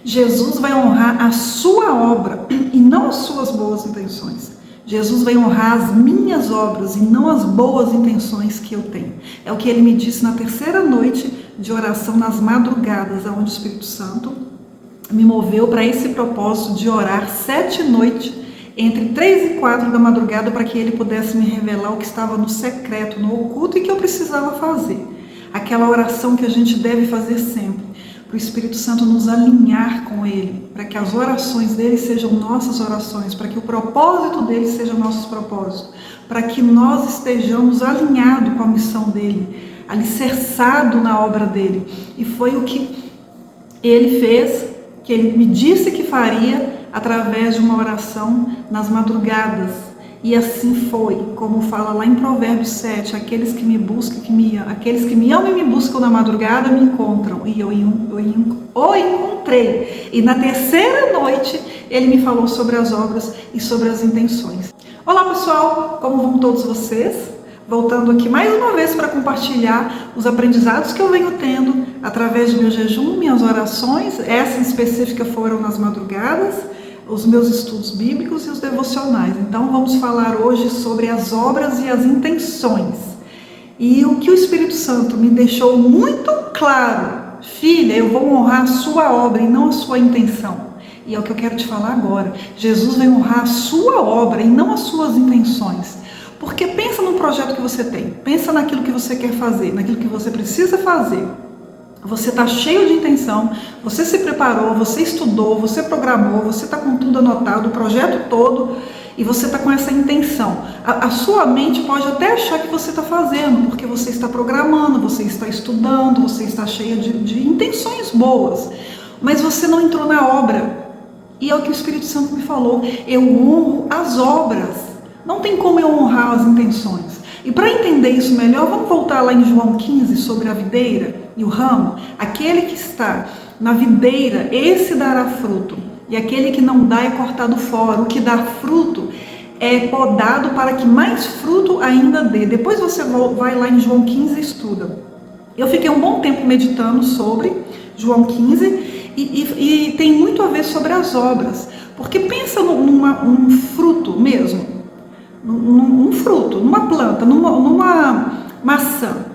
Jesus vai honrar a sua obra e não as suas boas intenções. Jesus vai honrar as minhas obras e não as boas intenções que eu tenho. É o que ele me disse na terceira noite de oração, nas madrugadas, onde o Espírito Santo me moveu para esse propósito de orar 7 noites, entre 3 e 4 da madrugada, para que ele pudesse me revelar o que estava no secreto, no oculto, e que eu precisava fazer. Aquela oração que a gente deve fazer sempre, para o Espírito Santo nos alinhar com ele, para que as orações dele sejam nossas orações, para que o propósito dele seja nossos propósitos, para que nós estejamos alinhados com a missão dele, alicerçado na obra dele. E foi o que ele fez, que ele me disse que faria, através de uma oração nas madrugadas. E assim foi, como fala lá em Provérbios 7, aqueles que me buscam, aqueles que me amam e me buscam na madrugada me encontram. E eu o encontrei. E na terceira noite ele me falou sobre as obras e sobre as intenções. Olá pessoal, como vão todos vocês? Voltando aqui mais uma vez para compartilhar os aprendizados que eu venho tendo através do meu jejum, minhas orações. Essa em específica foram nas madrugadas, os meus estudos bíblicos e os devocionais. Então vamos falar hoje sobre as obras e as intenções. E o que o Espírito Santo me deixou muito claro: filha, eu vou honrar a sua obra e não a sua intenção. E é o que eu quero te falar agora. Jesus vai honrar a sua obra e não as suas intenções. Porque pensa no projeto que você tem, pensa naquilo que você quer fazer, naquilo que você precisa fazer. Você está cheio de intenção, você se preparou, você estudou, você programou, você está com tudo anotado, o projeto todo, e você está com essa intenção. A sua mente pode até achar que você está fazendo, porque você está programando, você está estudando, você está cheio de intenções boas, mas você não entrou na obra. E é o que o Espírito Santo me falou: eu honro as obras. Não tem como eu honrar as intenções. E para entender isso melhor, vamos voltar lá em João 15, sobre a videira e o ramo. Aquele que está na videira, esse dará fruto. E aquele que não dá é cortado fora. O que dá fruto é podado para que mais fruto ainda dê. Depois você vai lá em João 15 e estuda. Eu fiquei um bom tempo meditando sobre João 15 e tem muito a ver sobre as obras. Porque pensa num fruto mesmo. Num fruto, numa planta, numa maçã.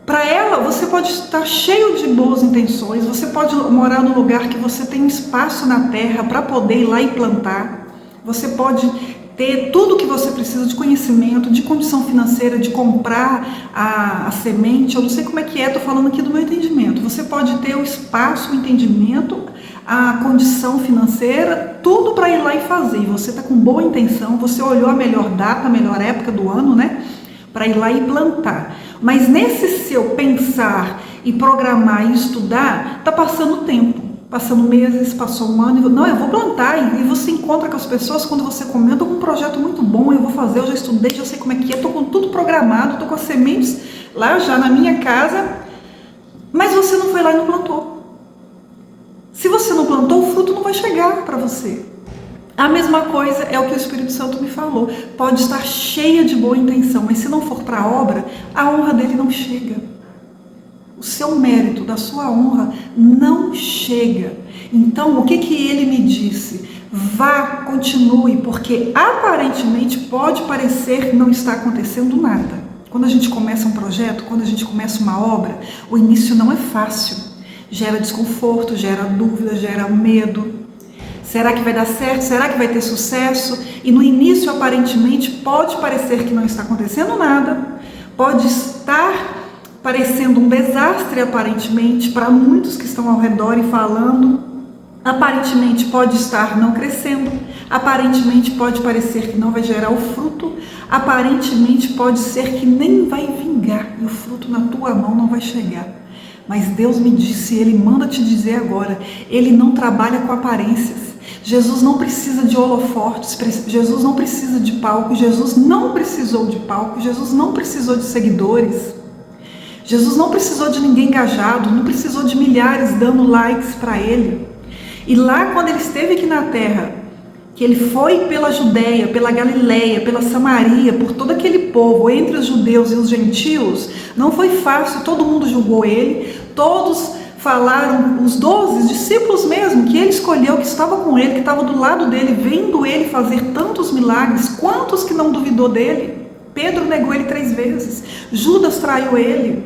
Para ela, você pode estar cheio de boas intenções, você pode morar num lugar que você tem espaço na terra para poder ir lá e plantar, você pode ter tudo o que você precisa de conhecimento, de condição financeira, de comprar a semente. Eu não sei como é que é, estou falando aqui do meu entendimento. Você pode ter o espaço, o entendimento, a condição financeira, tudo para ir lá e fazer. Você está com boa intenção, você olhou a melhor data, a melhor época do ano, né? Para ir lá e plantar. Mas nesse seu pensar e programar e estudar, está passando tempo. Passando meses, passou um ano, não, eu vou plantar, e você encontra com as pessoas quando você comenta um projeto muito bom, eu vou fazer, eu já estudei, já sei como é que é, estou com tudo programado, estou com as sementes lá já na minha casa, mas você não foi lá e não plantou. Se você não plantou, o fruto não vai chegar para você. A mesma coisa é o que o Espírito Santo me falou, pode estar cheia de boa intenção, mas se não for para a obra, a honra dele não chega. O seu mérito, da sua honra, não chega. Então, o que ele me disse? Vá, continue, porque aparentemente pode parecer que não está acontecendo nada. Quando a gente começa um projeto, quando a gente começa uma obra, o início não é fácil. Gera desconforto, gera dúvida, gera medo. Será que vai dar certo? Será que vai ter sucesso? E no início, aparentemente, pode parecer que não está acontecendo nada. Pode estar parecendo um desastre, aparentemente, para muitos que estão ao redor e falando. Aparentemente pode estar não crescendo, aparentemente pode parecer que não vai gerar o fruto, aparentemente pode ser que nem vai vingar e o fruto na tua mão não vai chegar. Mas Deus me disse, Ele manda te dizer agora, Ele não trabalha com aparências. Jesus não precisa de holofotes, Jesus não precisa de palco, Jesus não precisou de palco, Jesus não precisou de seguidores. Jesus não precisou de ninguém engajado, não precisou de milhares dando likes para ele. E lá quando ele esteve aqui na terra, que ele foi pela Judéia, pela Galileia, pela Samaria, por todo aquele povo, entre os judeus e os gentios, não foi fácil, todo mundo julgou ele, todos falaram, os 12 discípulos mesmo, que ele escolheu, que estava com ele, que estava do lado dele, vendo ele fazer tantos milagres, quantos que não duvidou dele? Pedro negou ele 3 vezes, Judas traiu ele.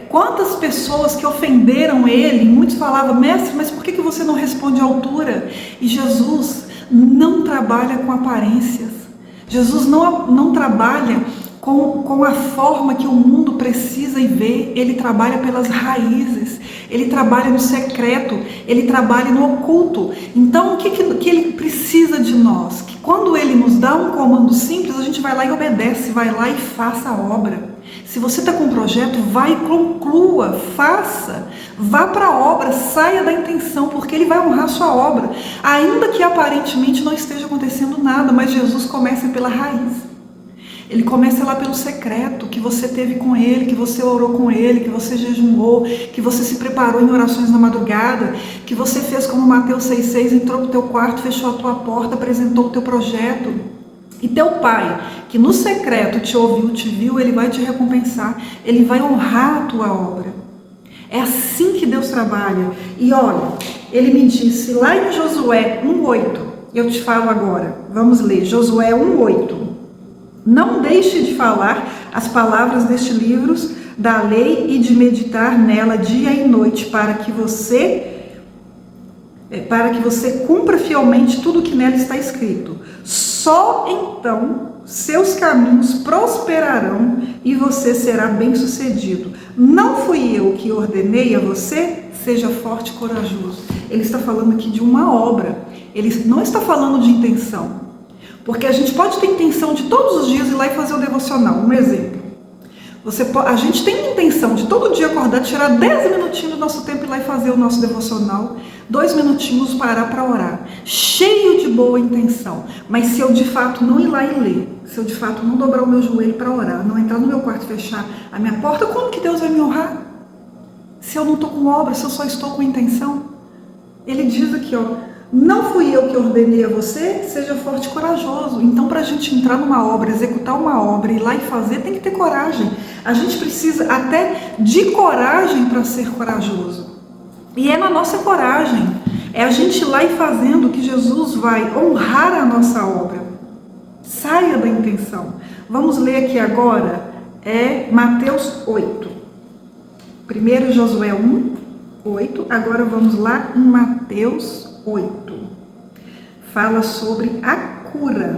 Quantas pessoas que ofenderam ele, muitos falavam, mestre, mas por que você não responde à altura? E Jesus não trabalha com aparências, Jesus não trabalha com a forma que o mundo precisa e vê, ele trabalha pelas raízes, ele trabalha no secreto, ele trabalha no oculto. Então o que ele precisa de nós? Que quando ele nos dá um comando simples, a gente vai lá e obedece, vai lá e faça a obra. Se você está com um projeto, vai e conclua, faça, vá para a obra, saia da intenção, porque ele vai honrar a sua obra, ainda que aparentemente não esteja acontecendo nada, mas Jesus começa pela raiz. Ele começa lá pelo secreto que você teve com ele, que você orou com ele, que você jejuou, que você se preparou em orações na madrugada, que você fez como Mateus 6,6, entrou no teu quarto, fechou a tua porta, apresentou o teu projeto. E teu pai, que no secreto te ouviu, te viu, ele vai te recompensar, ele vai honrar a tua obra. É assim que Deus trabalha. E olha, ele me disse lá em Josué 1,8, eu te falo agora, vamos ler, Josué 1,8. Não deixe de falar as palavras deste livro da lei e de meditar nela dia e noite, para que você cumpra fielmente tudo o que nela está escrito. Só então seus caminhos prosperarão e você será bem-sucedido. Não fui eu que ordenei a você? Seja forte e corajoso. Ele está falando aqui de uma obra. Ele não está falando de intenção. Porque a gente pode ter intenção de todos os dias ir lá e fazer o devocional. Um exemplo. A gente tem intenção de todo dia acordar, tirar 10 minutinhos do nosso tempo e ir lá e fazer o nosso devocional. 2 minutinhos parar para orar. Cheio de boa intenção. Mas se eu de fato não ir lá e ler, se eu de fato não dobrar o meu joelho para orar, não entrar no meu quarto e fechar a minha porta, como que Deus vai me honrar? Se eu não estou com obra, se eu só estou com intenção? Ele diz aqui, não fui eu que ordenei a você, seja forte e corajoso. Então, para a gente entrar numa obra, executar uma obra, ir lá e fazer, tem que ter coragem. A gente precisa até de coragem para ser corajoso. E é na nossa coragem, é a gente ir lá e fazendo que Jesus vai honrar a nossa obra. Saia da intenção. Vamos ler aqui agora, Mateus 8. Primeiro Josué 1, 8. Agora vamos lá em Mateus 8. Fala sobre a cura.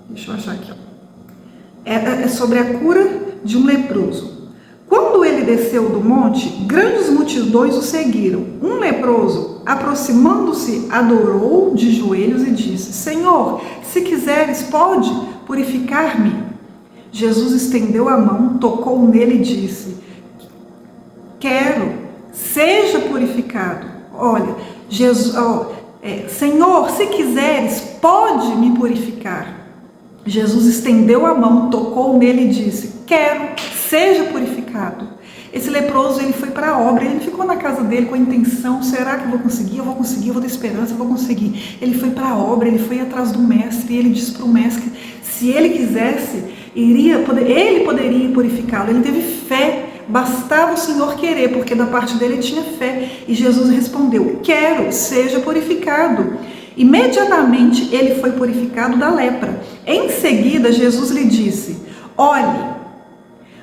Deixa eu achar aqui. É sobre a cura de um leproso. Quando ele desceu do monte, grandes multidões o seguiram. Um leproso, aproximando-se, adorou de joelhos e disse: Senhor, se quiseres, pode purificar-me. Jesus estendeu a mão, tocou nele e disse: Quero, seja purificado. Olha, Senhor, se quiseres, pode me purificar. Jesus estendeu a mão, tocou nele e disse: Quero, seja purificado. Esse leproso, ele foi para a obra, ele ficou na casa dele com a intenção: será que eu vou conseguir? Eu vou conseguir, eu vou ter esperança, eu vou conseguir. Ele foi para a obra, ele foi atrás do mestre, e ele disse para o mestre que se ele quisesse, ele poderia purificá-lo. Ele teve fé, bastava o Senhor querer, porque da parte dele ele tinha fé. E Jesus respondeu: quero, seja purificado. Imediatamente ele foi purificado da lepra. Em seguida, Jesus lhe disse: olhe,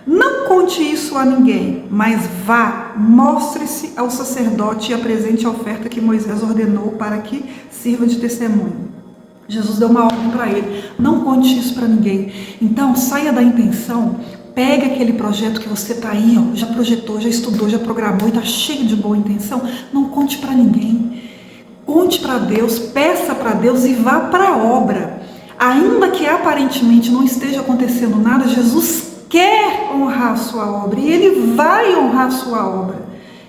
não conte isso a ninguém, mas vá, mostre-se ao sacerdote e apresente a oferta que Moisés ordenou para que sirva de testemunho. Jesus deu uma ordem para ele: não conte isso para ninguém. Então, saia da intenção, pegue aquele projeto que você está aí, já projetou, já estudou, já programou e está cheio de boa intenção, não conte para ninguém. Conte para Deus, peça para Deus e vá para a obra. Ainda que aparentemente não esteja acontecendo nada, Jesus quer honrar a sua obra e Ele vai honrar a sua obra.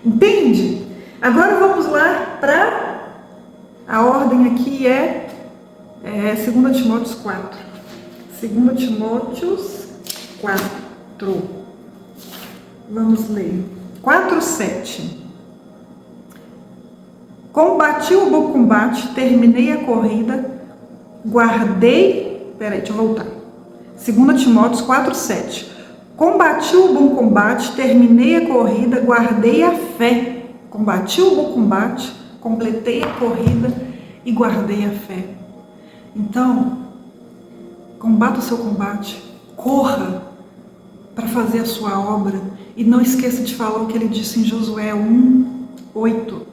Entende? Agora vamos lá para a ordem aqui, 2 Timóteo 4. 2 Timóteo 4. Vamos ler. 4:7. Combati o bom combate, terminei a corrida, guardei... Peraí, deixa eu voltar. 2 Timóteo 4:7. Combati o bom combate, terminei a corrida, guardei a fé. Combati o bom combate, completei a corrida e guardei a fé. Então, combata o seu combate, corra para fazer a sua obra e não esqueça de falar o que ele disse em Josué 1:8.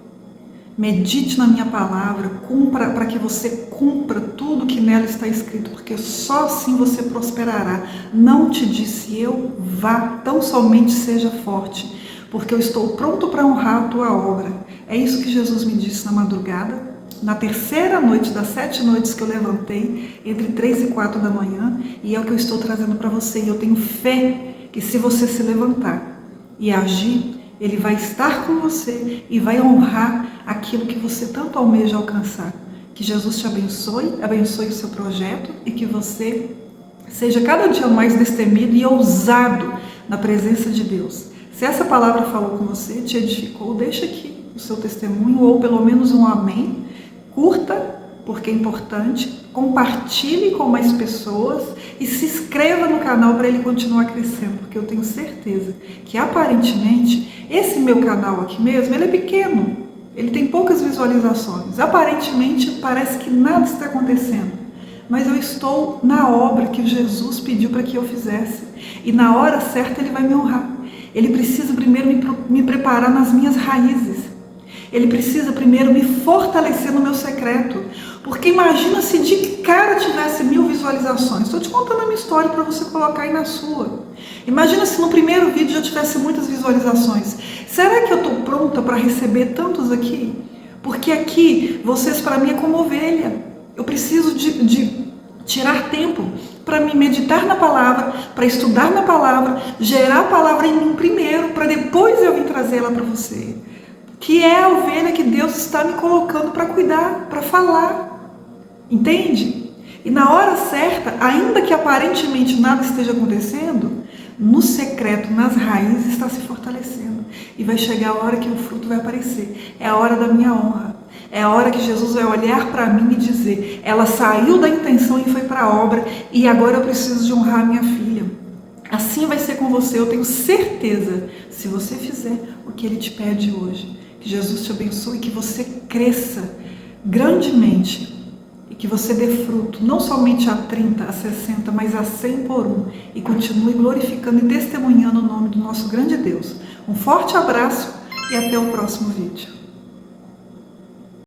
Medite na minha palavra, cumpra para que você cumpra tudo que nela está escrito, porque só assim você prosperará. Não te disse eu, vá, tão somente seja forte, porque eu estou pronto para honrar a tua obra. É isso que Jesus me disse na madrugada, na terceira noite das 7 noites que eu levantei, entre 3 e 4 da manhã, e é o que eu estou trazendo para você. E eu tenho fé que se você se levantar e agir, Ele vai estar com você e vai honrar aquilo que você tanto almeja alcançar. Que Jesus te abençoe, abençoe o seu projeto e que você seja cada dia mais destemido e ousado na presença de Deus. Se essa palavra falou com você, te edificou, deixa aqui o seu testemunho ou pelo menos um amém. Curta, porque é importante, compartilhe com mais pessoas e se inscreva no canal para ele continuar crescendo, porque eu tenho certeza que aparentemente esse meu canal aqui mesmo, ele é pequeno, ele tem poucas visualizações, aparentemente parece que nada está acontecendo, mas eu estou na obra que Jesus pediu para que eu fizesse e na hora certa ele vai me honrar. Ele precisa primeiro me preparar nas minhas raízes. Ele precisa primeiro me fortalecer no meu secreto. Porque imagina se de cara tivesse 1000 visualizações. Estou te contando a minha história para você colocar aí na sua. Imagina se no primeiro vídeo já tivesse muitas visualizações. Será que eu estou pronta para receber tantos aqui? Porque aqui, vocês para mim é como ovelha. Eu preciso de tirar tempo para me meditar na palavra, para estudar na palavra, gerar a palavra em mim primeiro, para depois eu vir trazer ela para você. Que é a ovelha que Deus está me colocando para cuidar, para falar, entende? E na hora certa, ainda que aparentemente nada esteja acontecendo, no secreto, nas raízes está se fortalecendo. E vai chegar a hora que o fruto vai aparecer. É a hora da minha honra. É a hora que Jesus vai olhar para mim e dizer, ela saiu da intenção e foi para a obra, e agora eu preciso de honrar a minha filha. Assim vai ser com você, eu tenho certeza, se você fizer o que Ele te pede hoje. Que Jesus te abençoe e que você cresça grandemente e que você dê fruto, não somente a 30, a 60, mas a 100 por um, e continue glorificando e testemunhando o nome do nosso grande Deus. Um forte abraço e até o próximo vídeo.